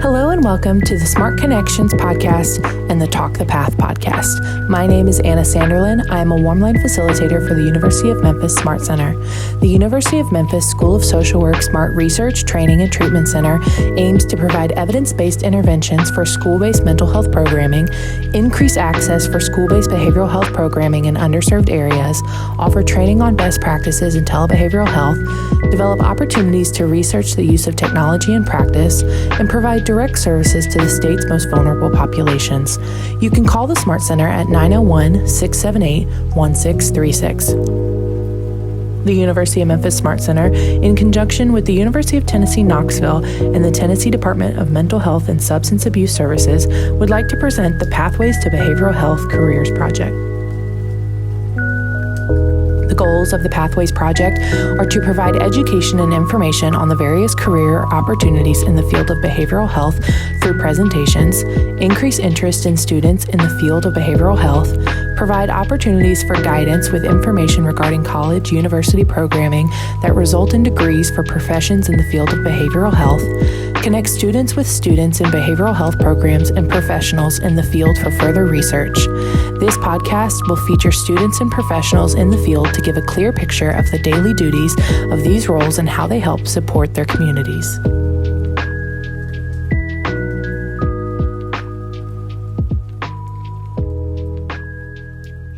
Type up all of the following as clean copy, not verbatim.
Hello and welcome to the Smart Connections podcast and the Talk the Path podcast. My name is Anna Sanderlin. I am a warm-line facilitator for the University of Memphis Smart Center. The University of Memphis School of Social Work Smart Research, Training, and Treatment Center aims to provide evidence-based interventions for school-based mental health programming, increase access for school-based behavioral health programming in underserved areas, offer training on best practices in telebehavioral health, develop opportunities to research the use of technology in practice, and provide direct services to the state's most vulnerable populations. You can call the Smart Center at 901-678-1636. The University of Memphis Smart Center, in conjunction with the University of Tennessee Knoxville and the Tennessee Department of Mental Health and Substance Abuse Services, would like to present the Pathways to Behavioral Health Careers Project. The goals of the Pathways Project are to provide education and information on the various career opportunities in the field of behavioral health through presentations, increase interest in students in the field of behavioral health, provide opportunities for guidance with information regarding college, university programming that result in degrees for professions in the field of behavioral health, connect students with students in behavioral health programs and professionals in the field for further research. This podcast will feature students and professionals in the field to give a clear picture of the daily duties of these roles and how they help support their communities.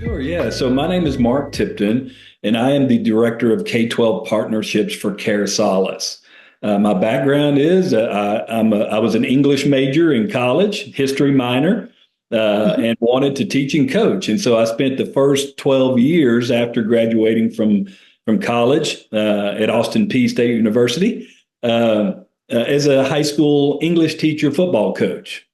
Sure, yeah. So my name is Mark Tipton, and I am the Director of K-12 Partnerships for Care Solace. My background is I was an English major in college, history minor, and wanted to teach and coach. And so I spent the first 12 years after graduating from college at Austin Peay State University as a high school English teacher, football coach.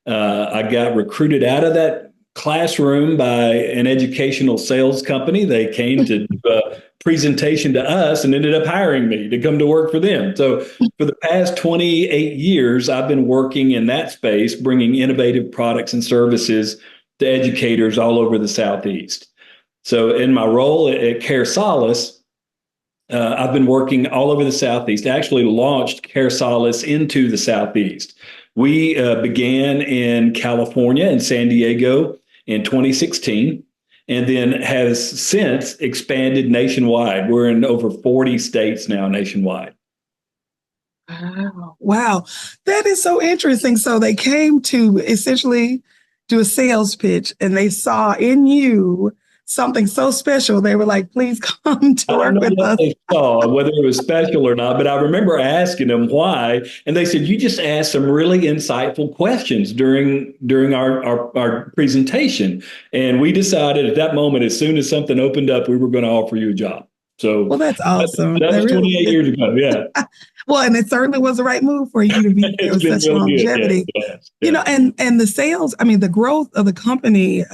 I got recruited out of that classroom by an educational sales company. They came to do a presentation to us and ended up hiring me to come to work for them. So for the past 28 years, I've been working in that space, bringing innovative products and services to educators all over the Southeast. So in my role at Care Solace, I've been working all over the Southeast. I actually launched Care Solace into the Southeast. We began in California and San Diego in 2016, and then has since expanded nationwide. We're in over 40 states now nationwide. Wow. That is so interesting. So they came to essentially do a sales pitch and they saw in you something so special. They were like, please come to work with us. They saw whether it was special or not, but I remember asking them why. And they said, you just asked some really insightful questions during our presentation. And we decided at that moment, as soon as something opened up, we were going to offer you a job. So well, that's awesome. That was 28 years ago. Yeah. Well, and it certainly was the right move for you to be there with such really longevity. Yeah. You know, and the sales, I mean, the growth of the company,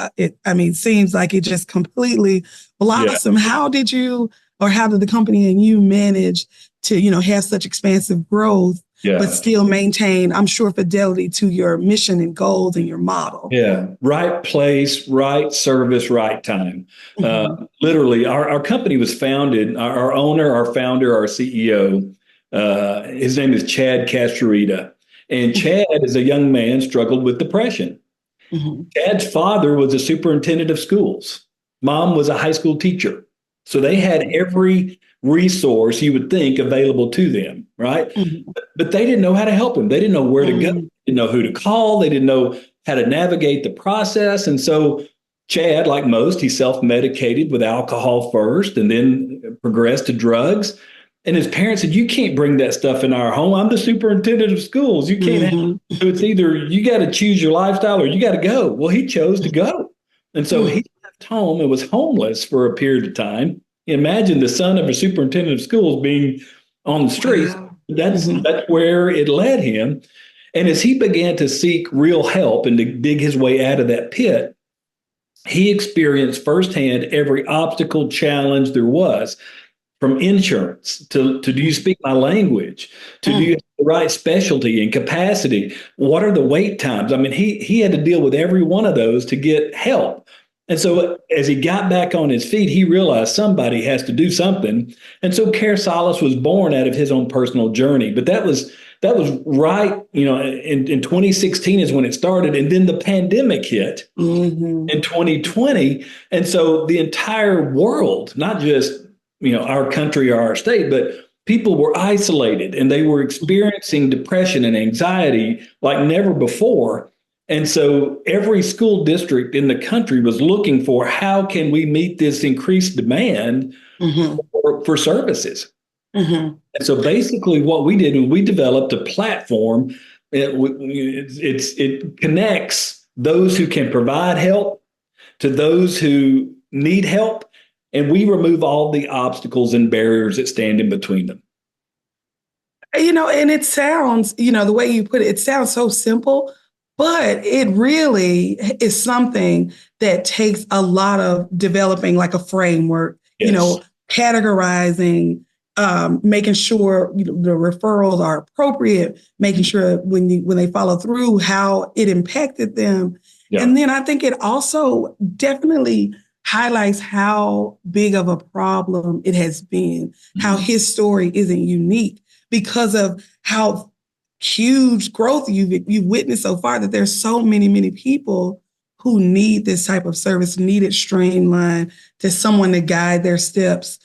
seems like it just completely blossomed. Yeah. How did the company and you manage to, have such expansive growth, but still maintain, I'm sure, fidelity to your mission and goals and your model? Yeah. Right place, right service, right time. Mm-hmm. Literally, our company was founded, our owner, our founder, our CEO, his name is Chad Castorita. And Chad, as a young man, struggled with depression. Mm-hmm. Chad's father was a superintendent of schools. Mom was a high school teacher. So they had every resource you would think available to them, right? Mm-hmm. But they didn't know how to help him. They didn't know where to go. They didn't know who to call. They didn't know how to navigate the process. And so Chad, like most, he self-medicated with alcohol first and then progressed to drugs. And his parents said, you can't bring that stuff in our home. I'm the superintendent of schools. You can't have it. So it's either you got to choose your lifestyle or you got to go. Well, he chose to go. And so he left home and was homeless for a period of time. Imagine the son of a superintendent of schools being on the streets. Wow. That's where it led him. And as he began to seek real help and to dig his way out of that pit, he experienced firsthand every obstacle, challenge there was. From insurance to do you speak my language, to do you have the right specialty and capacity? What are the wait times? I mean, he had to deal with every one of those to get help. And so as he got back on his feet, he realized somebody has to do something. And so Care Solace was born out of his own personal journey. But that was that was right, in 2016 is when it started. And then the pandemic hit in 2020. And so the entire world, not just, our country or our state, but people were isolated and they were experiencing depression and anxiety like never before. And so every school district in the country was looking for how can we meet this increased demand for services. And so basically what we did, we developed a platform. It connects those who can provide help to those who need help. And we remove all the obstacles and barriers that stand in between them. And it sounds, the way you put it, it sounds so simple, but it really is something that takes a lot of developing like a framework, categorizing, making sure the referrals are appropriate, making sure when they follow through how it impacted them. Yeah. And then I think it also definitely highlights how big of a problem it has been, how his story isn't unique because of how huge growth you've witnessed so far, that there's so many people who need this type of service, need it streamlined, to someone to guide their steps,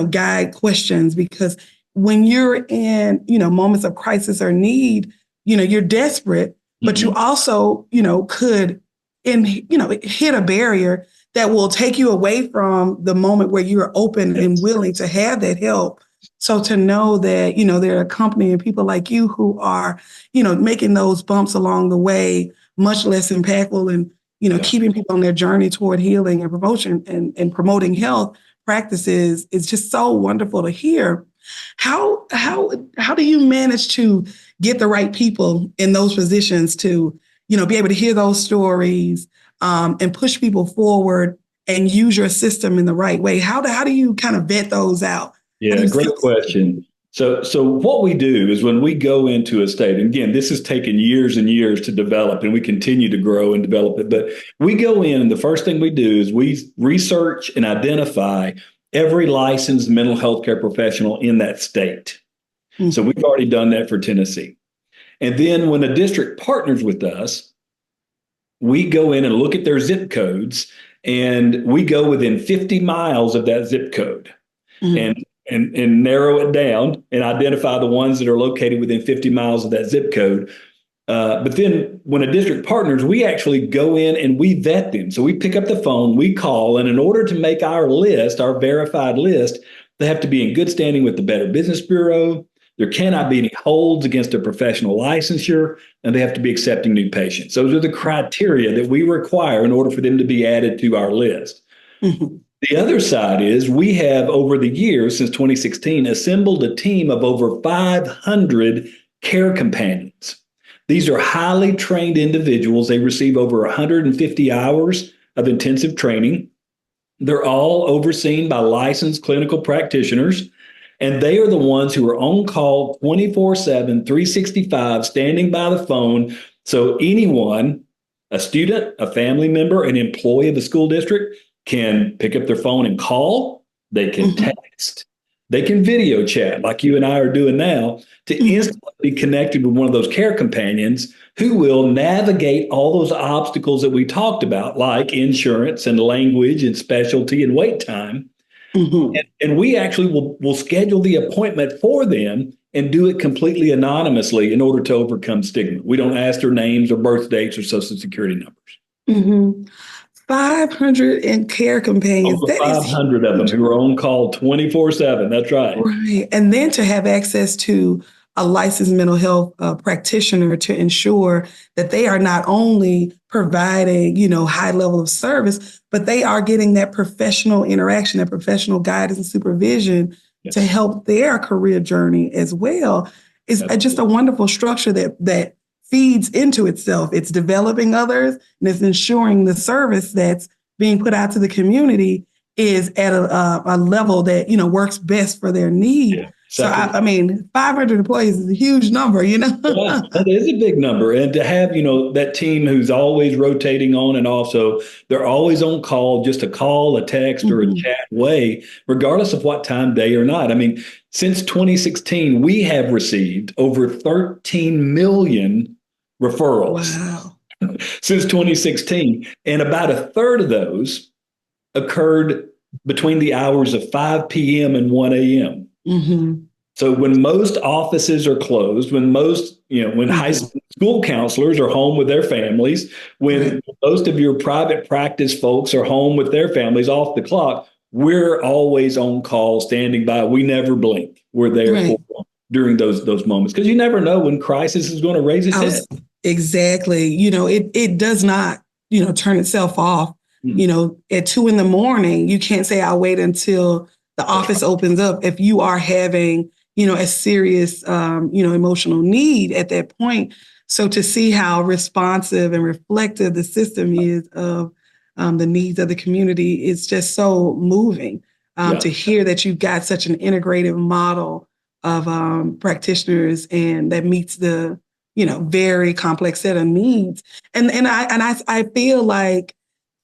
guide questions. Because when you're in, moments of crisis or need, you're desperate, but you also, could hit a barrier that will take you away from the moment where you're open and willing to have that help. So to know that, there are company and people like you who are, making those bumps along the way much less impactful and, keeping people on their journey toward healing and promotion and promoting health practices is just so wonderful to hear. How do you manage to get the right people in those positions to, be able to hear those stories and push people forward and use your system in the right way? How do you kind of vet those out? Yeah, great question. So what we do is when we go into a state, and again, this has taken years and years to develop, and we continue to grow and develop it, but we go in and the first thing we do is we research and identify every licensed mental health care professional in that state. So we've already done that for Tennessee. And then when a district partners with us, we go in and look at their zip codes, and we go within 50 miles of that zip code. And narrow it down and identify the ones that are located within 50 miles of that zip code. But then when a district partners, we actually go in and we vet them. So we pick up the phone, we call, and in order to make our list, our verified list, they have to be in good standing with the Better Business Bureau. There cannot be any holds against a professional licensure, and they have to be accepting new patients. Those are the criteria that we require in order for them to be added to our list. The other side is we have, over the years, since 2016, assembled a team of over 500 care companions. These are highly trained individuals. They receive over 150 hours of intensive training. They're all overseen by licensed clinical practitioners, and they are the ones who are on call 24/7, 365, standing by the phone. So anyone, a student, a family member, an employee of the school district, can pick up their phone and call. They can text. They can video chat like you and I are doing now to instantly be connected with one of those care companions who will navigate all those obstacles that we talked about, like insurance and language and specialty and wait time. And we actually will schedule the appointment for them and do it completely anonymously in order to overcome stigma. We don't ask their names or birth dates or social security numbers. 500 in care companions. Over 500 of them who are on call 24/7. That's right. Right. And then to have access to a licensed mental health practitioner to ensure that they are not only providing, high level of service, but they are getting that professional interaction, that professional guidance and supervision to help their career journey as well. Is just a wonderful structure that feeds into itself. It's developing others, and it's ensuring the service that's being put out to the community is at a level that, works best for their need. Yeah, so, 500 employees is a huge number, Yeah, that is a big number. And to have, that team who's always rotating on and off, so they're always on call, just a call, a text, or a chat away, regardless of what time, day or night. Since 2016, we have received over 13 million referrals. Wow. Since 2016. And about a third of those occurred between the hours of 5 p.m. and 1 a.m. Mm-hmm. So when most offices are closed, when most, when high school counselors are home with their families, when most of your private practice folks are home with their families off the clock, we're always on call, standing by. We never blink. We're there for during those moments, because you never know when crisis is going to raise its head. Exactly. It does not, turn itself off. At 2 a.m, you can't say I'll wait until the office opens up if you are having, a serious, emotional need at that point. So to see how responsive and reflective the system is of the needs of the community is just so moving. To hear that you've got such an integrative model of practitioners and that meets the very complex set of needs. And I feel like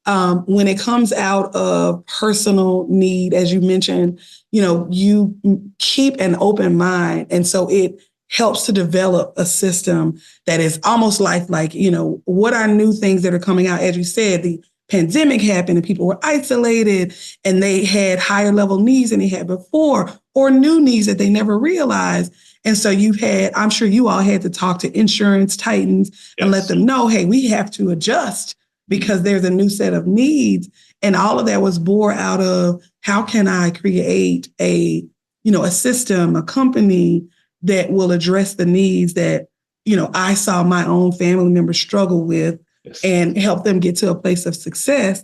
when it comes out of personal need, as you mentioned, you keep an open mind. And so it helps to develop a system that is almost like, what are new things that are coming out? As you said, the pandemic happened and people were isolated and they had higher level needs than they had before, or new needs that they never realized. And so I'm sure you all had to talk to insurance titans and let them know, hey, we have to adjust because there's a new set of needs. And all of that was born out of how can I create a system, a company that will address the needs that, I saw my own family members struggle with and help them get to a place of success.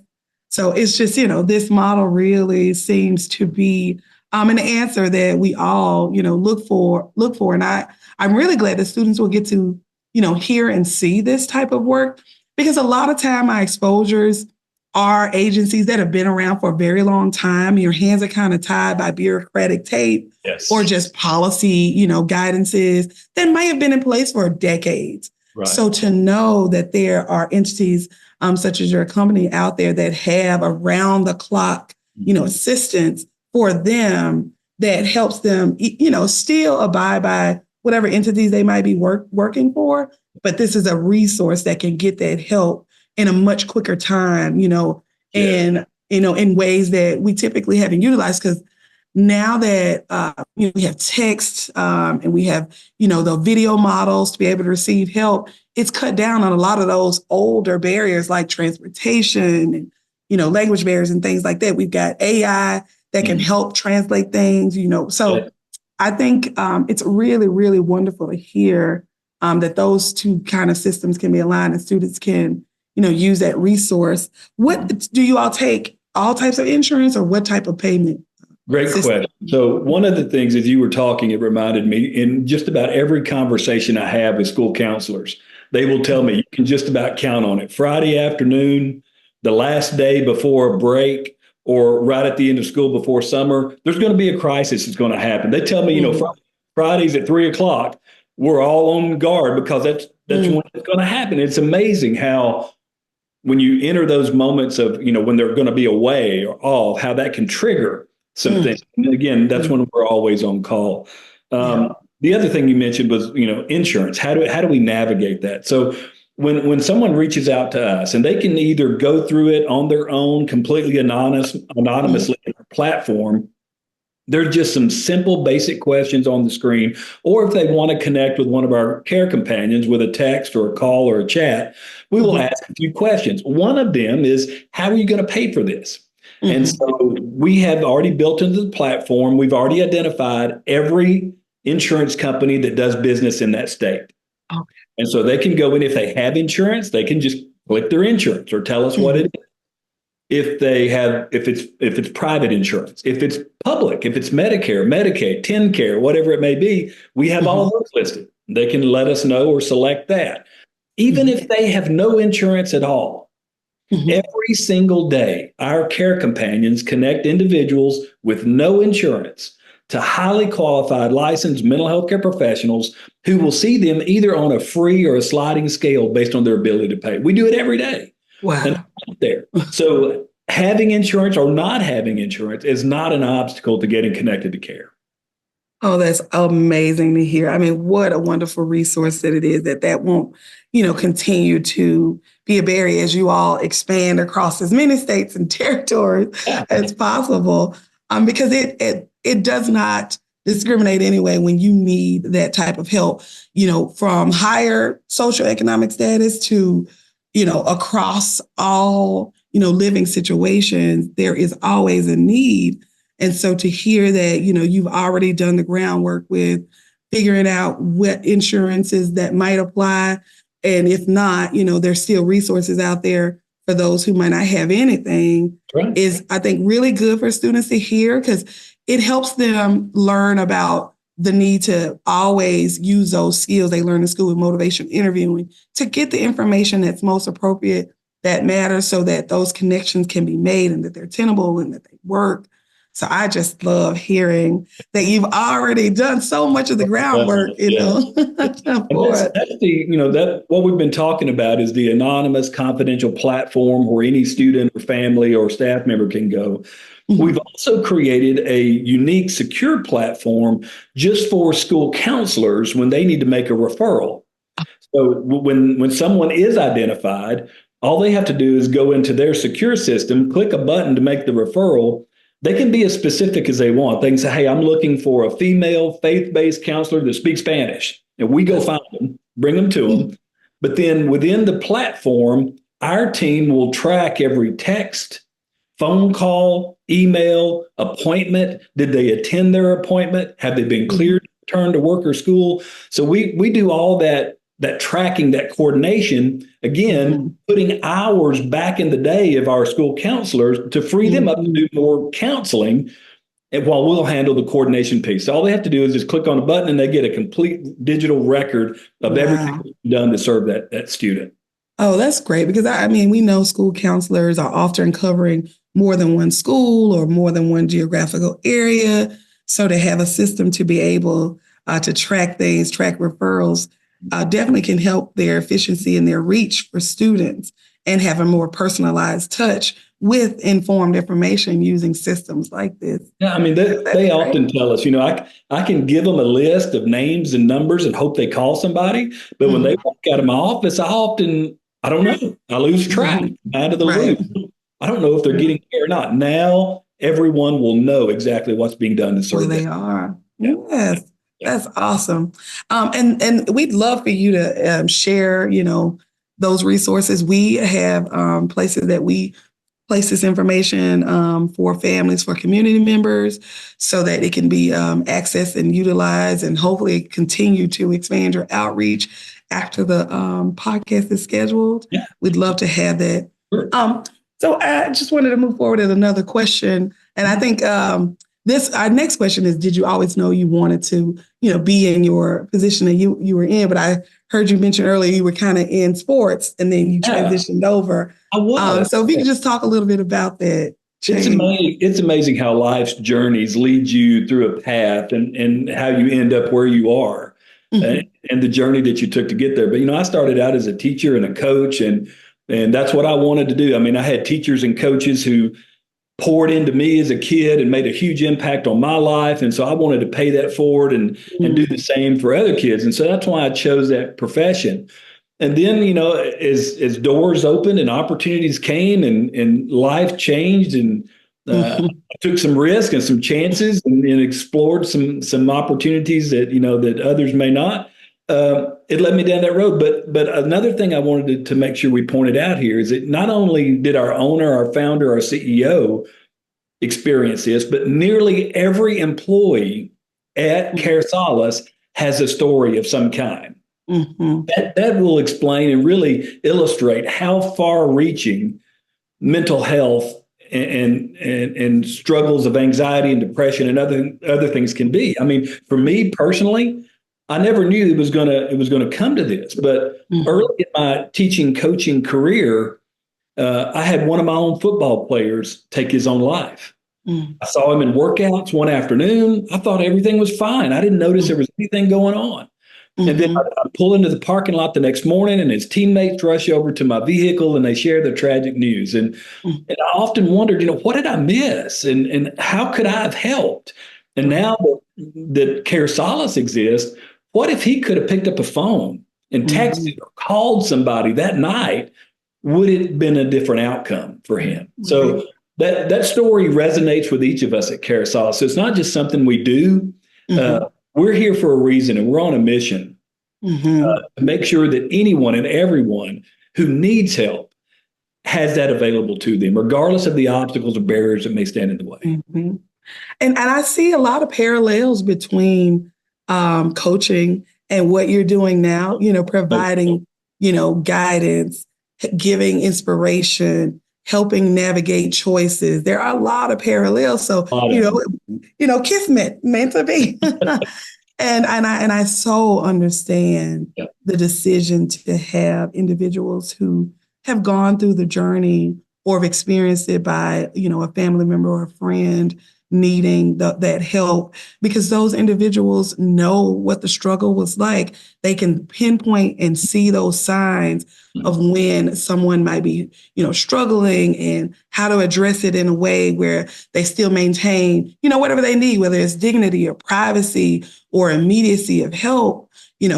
So it's just, this model really seems to be an answer that we all, look for. And I'm really glad that students will get to, hear and see this type of work, because a lot of time my exposures are agencies that have been around for a very long time. Your hands are kind of tied by bureaucratic tape or just policy, guidances that might have been in place for decades. Right. So to know that there are entities such as your company out there that have around the clock, assistance for them that helps them, still abide by whatever entities they might be working for. But this is a resource that can get that help in a much quicker time, and, in ways that we typically haven't utilized. Because now that we have text and we have, the video models to be able to receive help, it's cut down on a lot of those older barriers like transportation and, language barriers and things like that. We've got AI that can help translate things, So I think it's really, really wonderful to hear that those two kind of systems can be aligned and students can, use that resource. What do you all take? All types of insurance, or what type of payment? Great question. So one of the things, as you were talking, it reminded me, in just about every conversation I have with school counselors, they will tell me you can just about count on it. Friday afternoon, the last day before a break, or right at the end of school before summer, there's going to be a crisis that's going to happen. They tell me, Fridays at 3:00, we're all on guard because that's when it's going to happen. It's amazing how when you enter those moments of, when they're going to be away or off, how that can trigger some things. And again, that's when we're always on call. The other thing you mentioned was, insurance. How do we navigate that? So when someone reaches out to us, and they can either go through it on their own, completely anonymously on our platform, there's just some simple, basic questions on the screen. Or if they want to connect with one of our care companions with a text or a call or a chat, we will ask a few questions. One of them is, how are you going to pay for this? And so we have already built into the platform, we've already identified every insurance company that does business in that state. Okay. And so they can go in, if they have insurance, they can just click their insurance or tell us what it is. If it's private insurance, if it's public, if it's Medicare, Medicaid, TennCare, whatever it may be, we have all those listed. They can let us know or select that. Even if they have no insurance at all, every single day, our care companions connect individuals with no insurance to highly qualified licensed mental health care professionals who will see them either on a free or a sliding scale based on their ability to pay. We do it every day. Wow. And there. So having insurance or not having insurance is not an obstacle to getting connected to care. Oh, that's amazing to hear. I mean, what a wonderful resource that it is that won't, continue to be a barrier as you all expand across as many states and territories Yeah. as possible. Because it does not discriminate anyway when you need that type of help, from higher socioeconomic status to, across all, living situations, there is always a need. And so to hear that, you've already done the groundwork with figuring out what insurances that might apply. And if not, there's still resources out there for those who might not have anything Right. is, I think, really good for students to hear because it helps them learn about the need to always use those skills they learn in school with motivation interviewing to get the information that's most appropriate, that matters, so that those connections can be made and that they're tenable and that they work. So I just love hearing that you've already done so much of the groundwork, That's that what we've been talking about is the anonymous confidential platform where any student or family or staff member can go. Mm-hmm. We've also created a unique secure platform just for school counselors when they need to make a referral. So when someone is identified, all they have to do is go into their secure system, click a button to make the referral. They can be as specific as they want. They can say, hey, I'm looking for a female faith-based counselor that speaks Spanish. And we go find them, bring them to them. But then within the platform, our team will track every text, phone call, email, appointment. Did they attend their appointment? Have they been cleared to return to work or school? So we do all that tracking, that coordination, again, putting hours back in the day of our school counselors to free them up to do more counseling, and while we'll handle the coordination piece. So all they have to do is just click on a button and they get a complete digital record of everything done to serve that student. Oh, that's great, because we know school counselors are often covering more than one school or more than one geographical area. So to have a system to be able to track things, track referrals, definitely can help their efficiency and their reach for students and have a more personalized touch with informed information using systems like this. Yeah, they often tell us, I can give them a list of names and numbers and hope they call somebody. But when they walk out of my office, I don't know. I lose track, out of the loop. I don't know if they're getting there or not. Now, everyone will know exactly what's being done to serve them. They are. Yeah. Yes. That's awesome. And we'd love for you to share, those resources. We have places that we place this information for families, for community members, so that it can be accessed and utilized, and hopefully continue to expand your outreach after the podcast is scheduled. Yeah. We'd love to have that. Sure. So I just wanted to move forward with another question. And I think our next question is, did you always know you wanted to, be in your position that you were in? But I heard you mention earlier you were kind of in sports and then you transitioned over. I was. So if you could just talk a little bit about that change. It's amazing how life's journeys lead you through a path and how you end up where you are and the journey that you took to get there. But, I started out as a teacher and a coach, and that's what I wanted to do. I had teachers and coaches who poured into me as a kid and made a huge impact on my life. And so I wanted to pay that forward and do the same for other kids. And so that's why I chose that profession. And then, as doors opened and opportunities came and life changed, and I took some risks and some chances and explored some opportunities that, that others may not. It led me down that road. But another thing I wanted to make sure we pointed out here is that not only did our owner, our founder, our CEO experience this, but nearly every employee at Care Solace has a story of some kind. That will explain and really illustrate how far-reaching mental health and struggles of anxiety and depression and other things can be. For me personally, I never knew it was gonna come to this, but early in my teaching coaching career, I had one of my own football players take his own life. I saw him in workouts one afternoon. I thought everything was fine. I didn't notice there was anything going on. And then I pull into the parking lot the next morning, and his teammates rush over to my vehicle and they share the tragic news. And I often wondered, what did I miss? And how could I have helped? And now that Care Solace exists, what if he could have picked up a phone and texted or called somebody that night? Would it have been a different outcome for him? So that story resonates with each of us at Care Solace. So it's not just something we do. We're here for a reason, and we're on a mission to make sure that anyone and everyone who needs help has that available to them, regardless of the obstacles or barriers that may stand in the way. And I see a lot of parallels between coaching and what you're doing now, providing, guidance, giving inspiration, helping navigate choices. There are a lot of parallels. So, kismet, meant to be. And I so understand the decision to have individuals who have gone through the journey or have experienced it by, a family member or a friend needing that help, because those individuals know what the struggle was like. They can pinpoint and see those signs of when someone might be, struggling, and how to address it in a way where they still maintain, whatever they need, whether it's dignity or privacy or immediacy of help,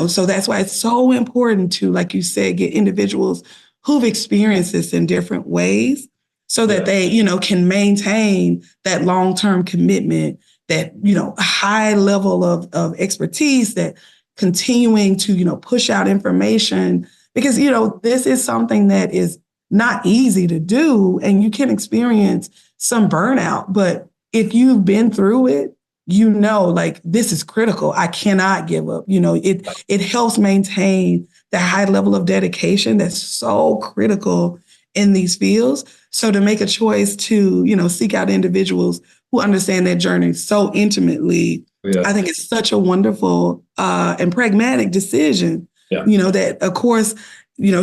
so that's why it's so important to, like you said, get individuals who've experienced this in different ways, so that they, can maintain that long-term commitment, that, high level of expertise, that continuing to, push out information, because, this is something that is not easy to do, and you can experience some burnout. But if you've been through it, like, this is critical. I cannot give up. It helps maintain the high level of dedication that's so critical in these fields. So to make a choice to, seek out individuals who understand that journey so intimately, I think it's such a wonderful and pragmatic decision, that, of course,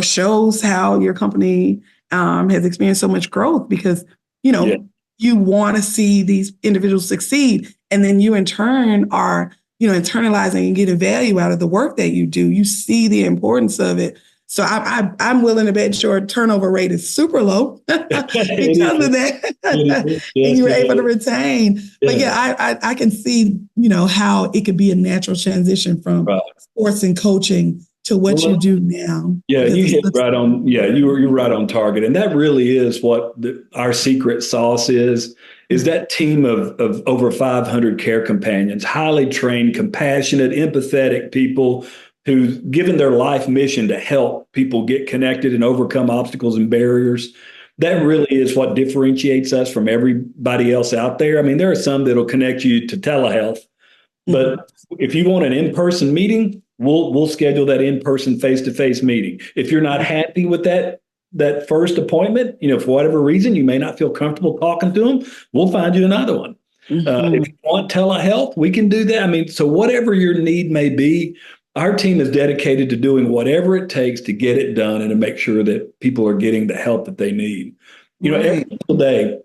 shows how your company has experienced so much growth, because, you want to see these individuals succeed. And then you in turn are, internalizing and getting value out of the work that you do. You see the importance of it. So I'm willing to bet your turnover rate is super low because of that. And you were able to retain. But I can see, how it could be a natural transition from sports and coaching to what you do now. Yeah, you hit right on. Yeah, you're right on target. And that really is what our secret sauce is that team of over 500 care companions, highly trained, compassionate, empathetic people who's given their life mission to help people get connected and overcome obstacles and barriers. That really is what differentiates us from everybody else out there. I mean, there are some that'll connect you to telehealth, but if you want an in-person meeting, we'll schedule that in-person face-to-face meeting. If you're not happy with that first appointment, for whatever reason, you may not feel comfortable talking to them, we'll find you another one. If you want telehealth, we can do that. I mean, so whatever your need may be, our team is dedicated to doing whatever it takes to get it done and to make sure that people are getting the help that they need. Every single day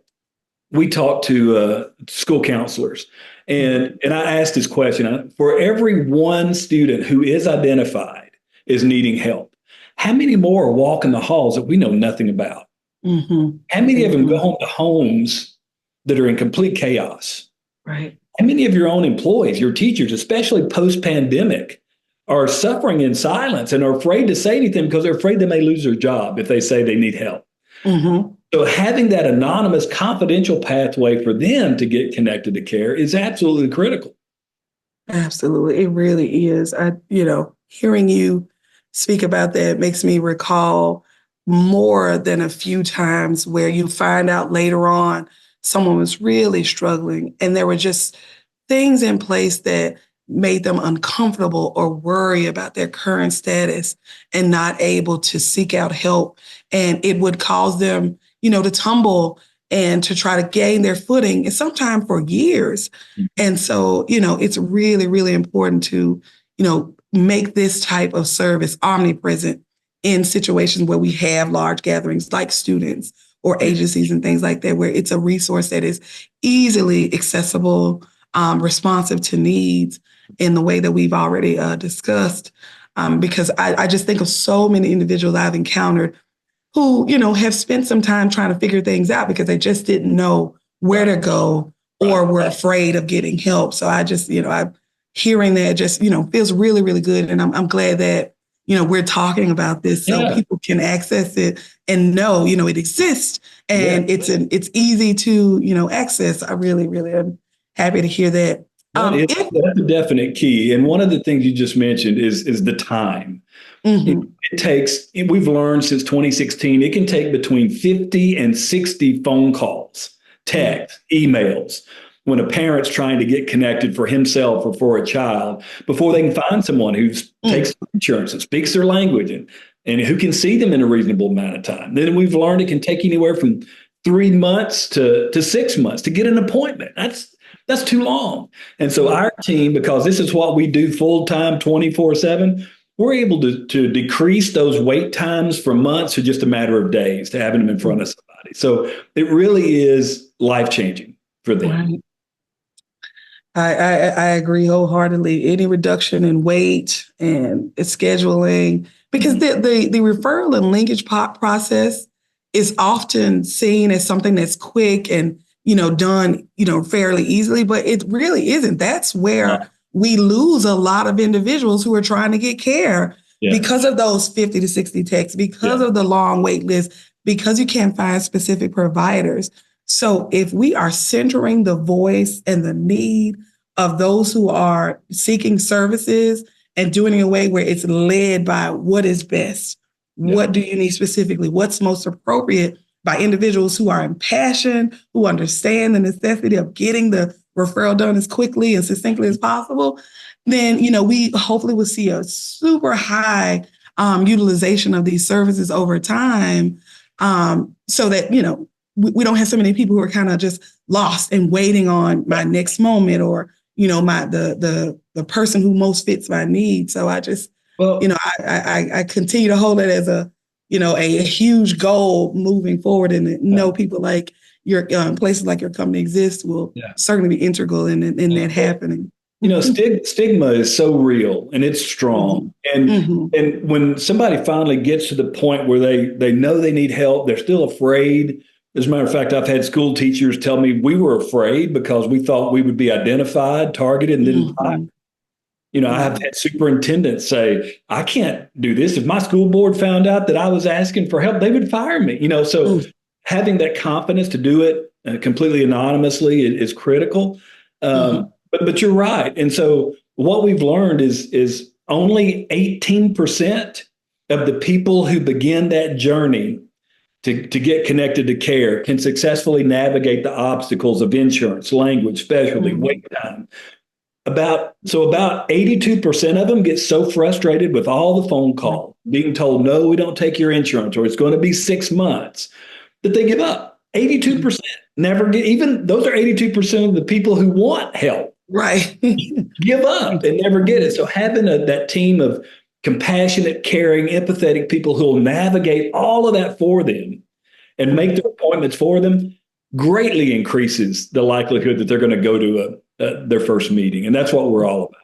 we talk to school counselors, and I asked this question: for every one student who is identified as needing help, how many more are walking the halls that we know nothing about? How many of them go home to homes that are in complete chaos? Right. How many of your own employees, your teachers, especially post-pandemic, are suffering in silence and are afraid to say anything because they're afraid they may lose their job if they say they need help? So having that anonymous, confidential pathway for them to get connected to care is absolutely critical. Absolutely. It really is. Hearing you speak about that makes me recall more than a few times where you find out later on someone was really struggling and there were just things in place that made them uncomfortable or worry about their current status and not able to seek out help. And it would cause them, to tumble and to try to gain their footing, and sometimes for years. And so, it's really, really important to, make this type of service omnipresent in situations where we have large gatherings like students or agencies and things like that, where it's a resource that is easily accessible, responsive to needs in the way that we've already discussed. Because I just think of so many individuals I've encountered who, have spent some time trying to figure things out because they just didn't know where to go or we're afraid of getting help. So I just, I'm hearing that just, feels really, really good. And I'm glad that, we're talking about this so people can access it and know, it exists and it's easy to, access. I really, really am happy to hear that. That's a definite key. And one of the things you just mentioned is the time. It takes, we've learned since 2016, it can take between 50 and 60 phone calls, texts, emails, when a parent's trying to get connected for himself or for a child before they can find someone who takes insurance and speaks their language and who can see them in a reasonable amount of time. Then we've learned it can take anywhere from 3 months to 6 months to get an appointment. That's too long. And so our team, because this is what we do full time, 24/7, we're able to decrease those wait times from months to just a matter of days to having them in front of somebody. So it really is life changing for them. Right. I agree wholeheartedly. Any reduction in wait and scheduling, because the referral and linkage process is often seen as something that's quick and done fairly easily, but it really isn't. That's where we lose a lot of individuals who are trying to get care because of those 50 to 60 texts, because of the long wait list, because you can't find specific providers. So if we are centering the voice and the need of those who are seeking services and doing it in a way where it's led by what is best, what do you need specifically, what's most appropriate by individuals who are impassioned, who understand the necessity of getting the referral done as quickly and succinctly as possible, then, we hopefully will see a super high utilization of these services over time, so that, we don't have so many people who are kind of just lost and waiting on my next moment or, the person who most fits my needs. So I just, I continue to hold it as a huge goal moving forward, and know people like your places like your company exist will certainly be integral in that happening. Stigma is so real and it's strong. And when somebody finally gets to the point where they know they need help, they're still afraid. As a matter of fact, I've had school teachers tell me we were afraid because we thought we would be identified, targeted, and then fired. I have had superintendents say, I can't do this. If my school board found out that I was asking for help, they would fire me. So having that confidence to do it completely anonymously is critical. But you're right. And so what we've learned is only 18% of the people who begin that journey to get connected to care can successfully navigate the obstacles of insurance, language, specialty, wait time. About 82% of them get so frustrated with all the phone calls, being told, no, we don't take your insurance, or it's going to be 6 months, that they give up. 82% never get, even those are 82% of the people who want help. Right. Give up and never get it. So having that team of compassionate, caring, empathetic people who will navigate all of that for them and make their appointments for them greatly increases the likelihood that they're going to go to their first meeting. And that's what we're all about.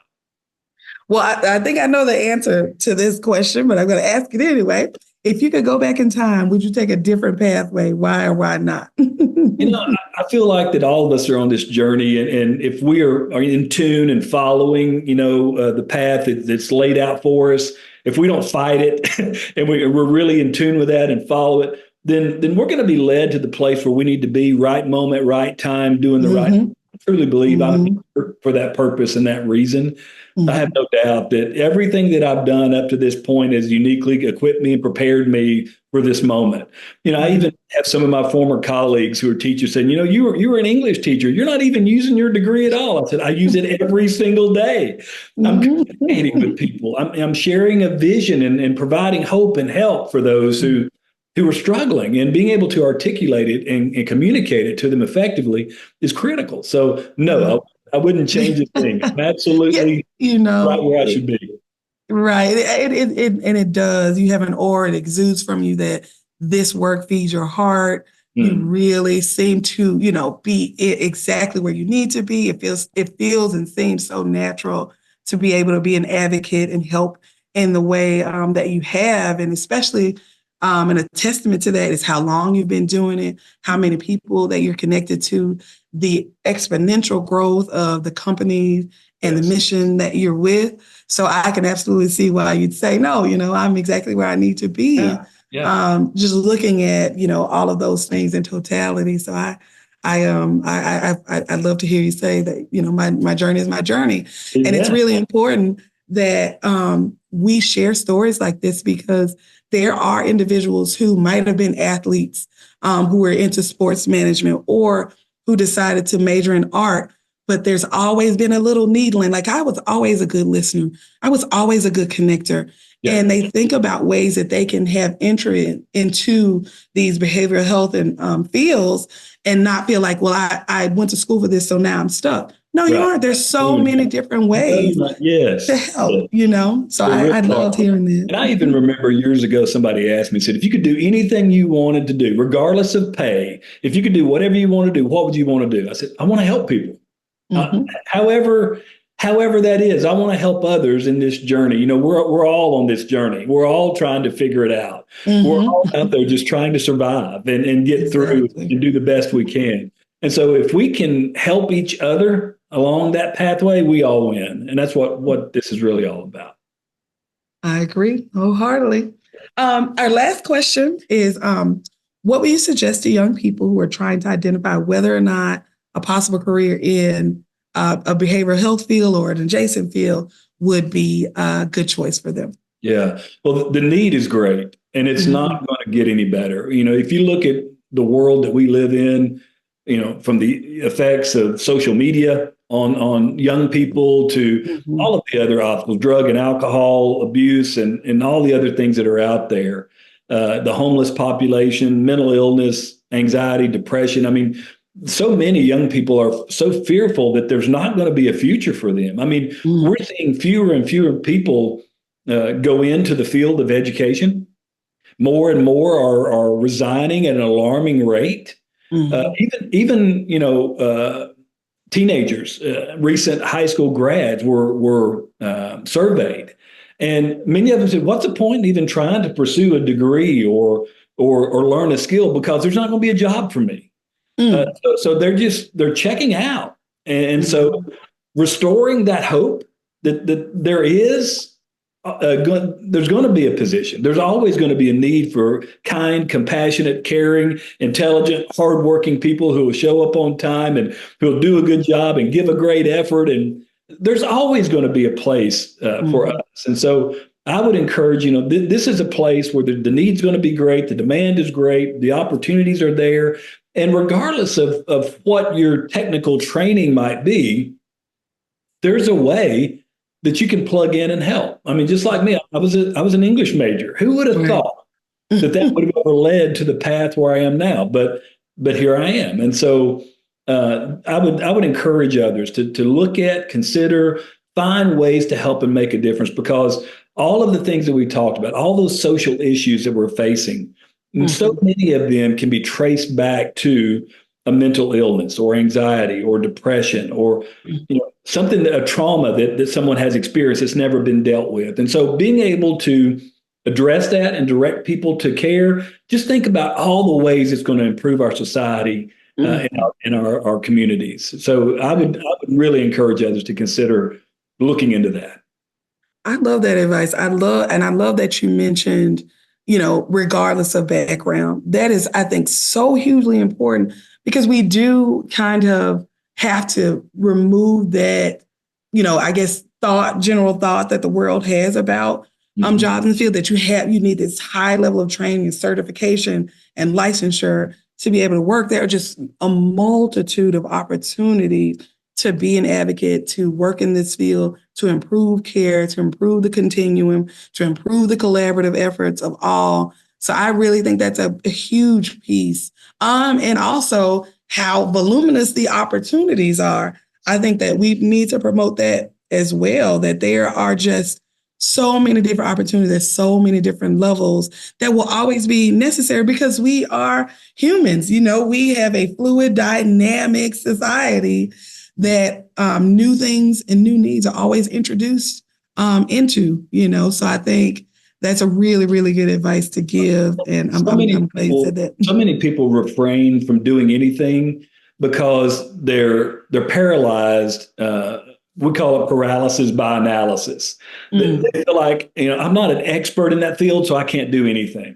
Well, I think I know the answer to this question, but I'm going to ask it anyway. If you could go back in time, would you take a different pathway? Why or why not? I feel like that all of us are on this journey. And if we are in tune and following, the path that's laid out for us, if we don't fight it and we're really in tune with that and follow it, then we're going to be led to the place where we need to be, right moment, right time, doing the right. I truly believe I'm here for that purpose and that reason. I have no doubt that everything that I've done up to this point has uniquely equipped me and prepared me for this moment. I even have some of my former colleagues who are teachers saying, you were an English teacher. You're not even using your degree at all. I said, I use it every single day. I'm communicating with people. I'm sharing a vision and providing hope and help for those who are struggling, and being able to articulate it and communicate it to them effectively is critical. So no, I wouldn't change a thing. I'm absolutely right where I should be. Right. And it does. You have an aura, it exudes from you that this work feeds your heart. You really seem to, be exactly where you need to be. It feels and seems so natural to be able to be an advocate and help in the way that you have. And especially And a testament to that is how long you've been doing it, how many people that you're connected to, the exponential growth of the company and the mission that you're with. So I can absolutely see why you'd say, no, I'm exactly where I need to be. Yeah. Yeah. Just looking at, all of those things in totality. So I'd love to hear you say that, my journey is my journey. Yeah. And it's really important that we share stories like this, because there are individuals who might have been athletes who were into sports management or who decided to major in art, but there's always been a little needling. Like, I was always a good listener. I was always a good connector. Yeah. And they think about ways that they can have entry into these behavioral health and fields and not feel like, well, I went to school for this, so now I'm stuck. No, you aren't. There's so many different ways to help, So I loved hearing that. And I even remember years ago, somebody asked me, said, if you could do anything you wanted to do, regardless of pay, if you could do whatever you want to do, what would you want to do? I said, I want to help people. However that is, I want to help others in this journey. We're all on this journey. We're all trying to figure it out. We're all out there just trying to survive and get through and do the best we can. And so if we can help each other along that pathway, we all win. And that's what this is really all about. I agree wholeheartedly. Our last question is, what would you suggest to young people who are trying to identify whether or not a possible career in a behavioral health field or an adjacent field would be a good choice for them? Yeah, well, the need is great, and it's not going to get any better. If you look at the world that we live in, from the effects of social media on young people to all of the other obstacles, drug and alcohol abuse, and all the other things that are out there, the homeless population, mental illness, anxiety, depression. I mean, so many young people are so fearful that there's not going to be a future for them. I mean, we're seeing fewer and fewer people go into the field of education. More and more are resigning at an alarming rate. Even teenagers, recent high school grads were surveyed, and many of them said, "What's the point in even trying to pursue a degree or learn a skill, because there's not going to be a job for me." So they're checking out, and so restoring that hope that there is. There's going to be a position. There's always going to be a need for kind, compassionate, caring, intelligent, hardworking people who will show up on time and who will do a good job and give a great effort. And there's always going to be a place for us. And so I would encourage, this is a place where the need's going to be great. The demand is great. The opportunities are there. And regardless of what your technical training might be, there's a way that you can plug in and help. I mean, just like me, I was an English major. Who would have thought that would have ever led to the path where I am now? But here I am. And so I would encourage others to look at, consider, find ways to help and make a difference, because all of the things that we talked about, all those social issues that we're facing, so many of them can be traced back to a mental illness or anxiety or depression or something, a trauma that someone has experienced that's never been dealt with. And so being able to address that and direct people to care, just think about all the ways it's going to improve our society and our communities. So I would really encourage others to consider looking into that. I love that advice. I love that you mentioned, regardless of background. That is, I think, so hugely important, because we do kind of have to remove that, I guess, general thought that the world has about jobs in the field, that you need this high level of training and certification and licensure to be able to work. There are just a multitude of opportunities to be an advocate, to work in this field, to improve care, to improve the continuum, to improve the collaborative efforts of all. So I really think that's a huge piece. And also how voluminous the opportunities are. I think that we need to promote that as well, that there are just so many different opportunities, so many different levels that will always be necessary, because we are humans. We have a fluid, dynamic society that new things and new needs are always introduced into, So I think That's a really, really good advice to give. And I'm glad you said that. So many people refrain from doing anything because they're paralyzed. We call it paralysis by analysis. They feel like, I'm not an expert in that field, so I can't do anything.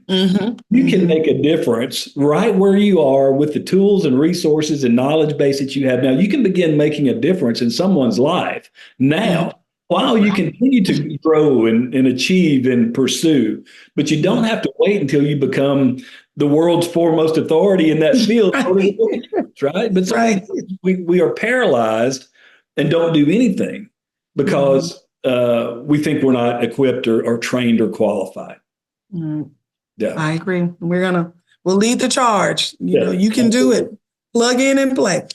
You can make a difference right where you are with the tools and resources and knowledge base that you have now. You can begin making a difference in someone's life now while you continue to grow and achieve and pursue. But you don't have to wait until you become the world's foremost authority in that field. Right? But we are paralyzed and don't do anything because we think we're not equipped or trained or qualified. Yeah, I agree. We'll lead the charge. You can do it. Plug in and play.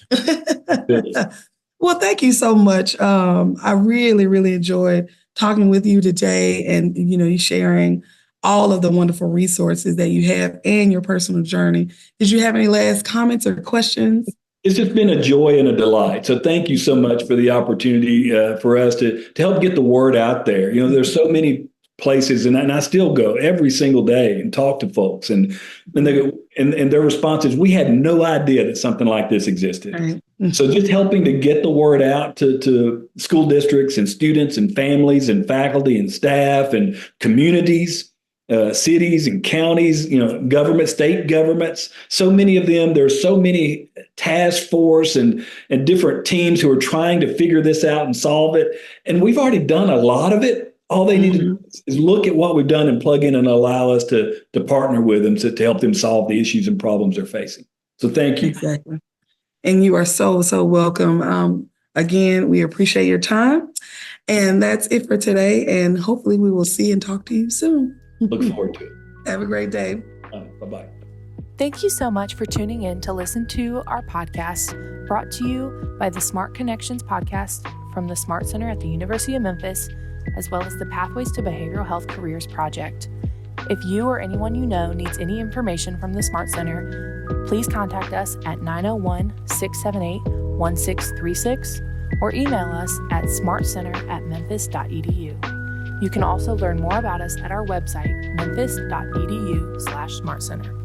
Well, thank you so much. I really, really enjoyed talking with you today, and you sharing all of the wonderful resources that you have and your personal journey. Did you have any last comments or questions? It's just been a joy and a delight. So thank you so much for the opportunity for us to help get the word out there. There's so many places, and I still go every single day and talk to folks, and their response is, we had no idea that something like this existed. Right. So just helping to get the word out to school districts and students and families and faculty and staff and communities. Cities and counties, government, state governments, so many of them. There's so many task force and different teams who are trying to figure this out and solve it. And we've already done a lot of it. All they need to do is look at what we've done and plug in and allow us to partner with them to help them solve the issues and problems they're facing. So thank you. Exactly. And you are so, so welcome. Again, we appreciate your time. And that's it for today. And hopefully we will see and talk to you soon. Look forward to it. Have a great day. Bye-bye. Thank you so much for tuning in to listen to our podcast, brought to you by the Smart Connections podcast from the Smart Center at the University of Memphis, as well as the Pathways to Behavioral Health Careers Project. If you or anyone you know needs any information from the Smart Center, please contact us at 901-678-1636 or email us at smartcenter@memphis.edu. You can also learn more about us at our website, memphis.edu/smartcenter.